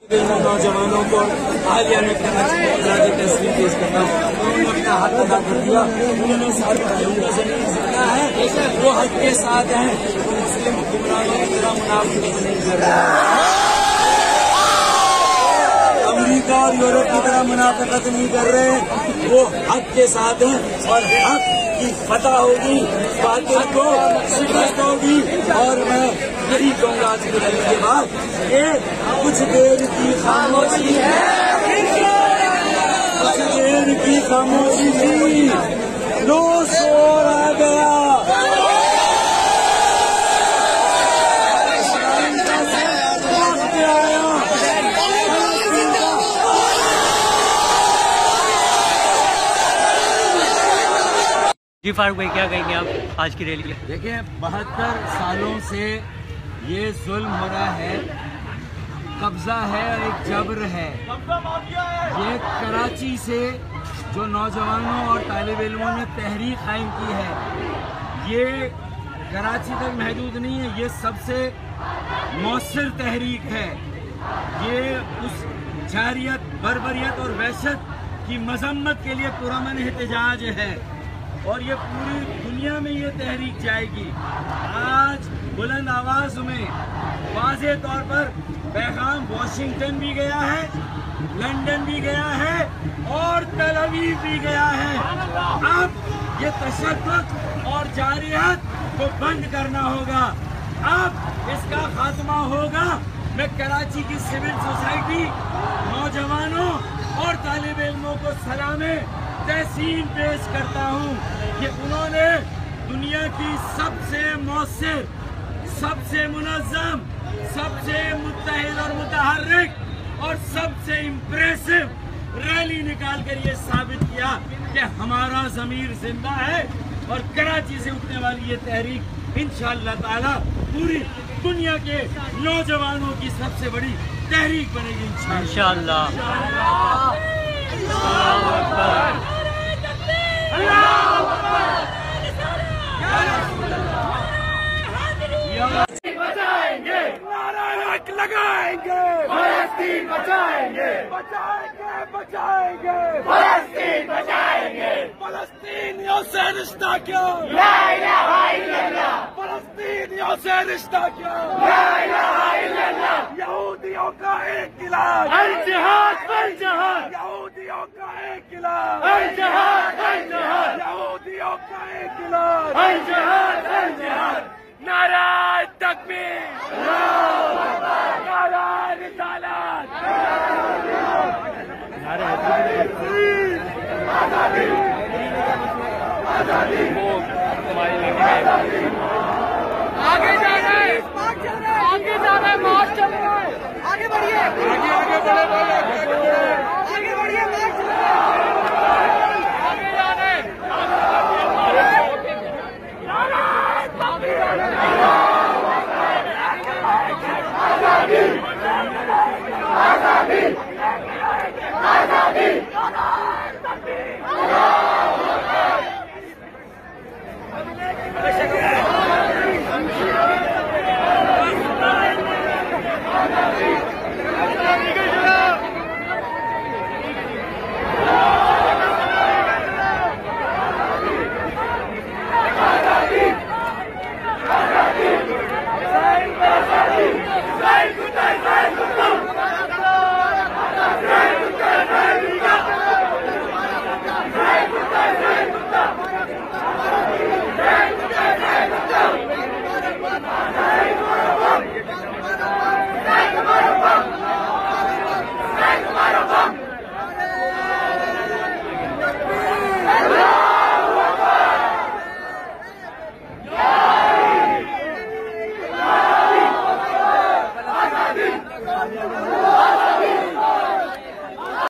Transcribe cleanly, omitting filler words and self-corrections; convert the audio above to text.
नौजवानों को हालिया में की तस्वीर पेश करना उन्होंने अपना हक अदा कर दिया। उन्होंने सारे भाइयों को जमीन जीतना है, वो हक के साथ हैं, मुस्लिम हुक्मरानों की तरह मुनाफिक नहीं कर रहे हैं, अमेरिका और यूरोप की तरह मुनाफिकत नहीं कर रहे हैं, वो हक के साथ हैं और हक की फतह होगी, बातिल को शिकस्त होगी। और मैं यही कहूँगा आज की रैली के बाद कि कुछ देर की खामोशी है, कुछ देर की खामोशी थी, लो शोर आ गया, जी फारूक भाई क्या कहेंगे आप आज की रैली के? देखिए 72 सालों से ये जुल्म हो रहा है, कब्जा है, एक जबर है। ये कराची से जो नौजवानों और तालिब इल्मों ने तहरीक कायम की है, ये कराची तक महदूद नहीं है, ये सबसे मौसर तहरीक है। ये उस जारियत, बर्बरियत और वहशत की मजम्मत के लिए पुरअमन एहतजाज है और ये पूरी दुनिया में ये तहरीक जाएगी। आज बुलंद आवाज में वाज़े तौर पर पैगाम वाशिंगटन भी गया है, लंदन भी गया है और तल अवीव भी गया है। अब ये तशद्दुद और जारियत को बंद करना होगा, अब इसका खात्मा होगा। मैं कराची की सिविल सोसाइटी, नौजवानों और तालिब इल्मों को सलामे तहसीन पेश करता हूँ कि उन्होंने दुनिया की सबसे मौसर, सबसे मुनज़्ज़म, सबसे मुत्तहिद और मुतहर्रिक और सबसे इम्प्रेसिव रैली निकाल कर ये साबित किया कि हमारा ज़मीर जिंदा है और कराची से उठने वाली ये तहरीक इंशाअल्लाह ताला पूरी दुनिया के नौजवानों की सबसे बड़ी तहरीक बनेगी इंशाअल्लाह। बचाएंगे, नारा लगाएंगे, फलस्तीन बचाएंगे, बचाएंगे, बचाएंगे, फलस्तीन बचाएंगे, फलस्तीनियों से रिश्ता क्यों, ला इलाहा इल्लल्लाह, फलस्तीनियों से रिश्ता क्यों, ला इलाहा इल्लल्लाह, यहूदियों का एक इलाज, अल जिहाद, अल जिहाद, यहूदियों का एक इलाज, अल जिहाद, अल जिहाद, यहूदियों का एक इलाज, अल जिहाद, अल जिहाद। नारा तकबीर, नारा रिसालत, आजादी, आजादी, आगे जाना है, आगे जाना है, मार्च चल रहा है, आगे बढ़िए, आगे बढ़े।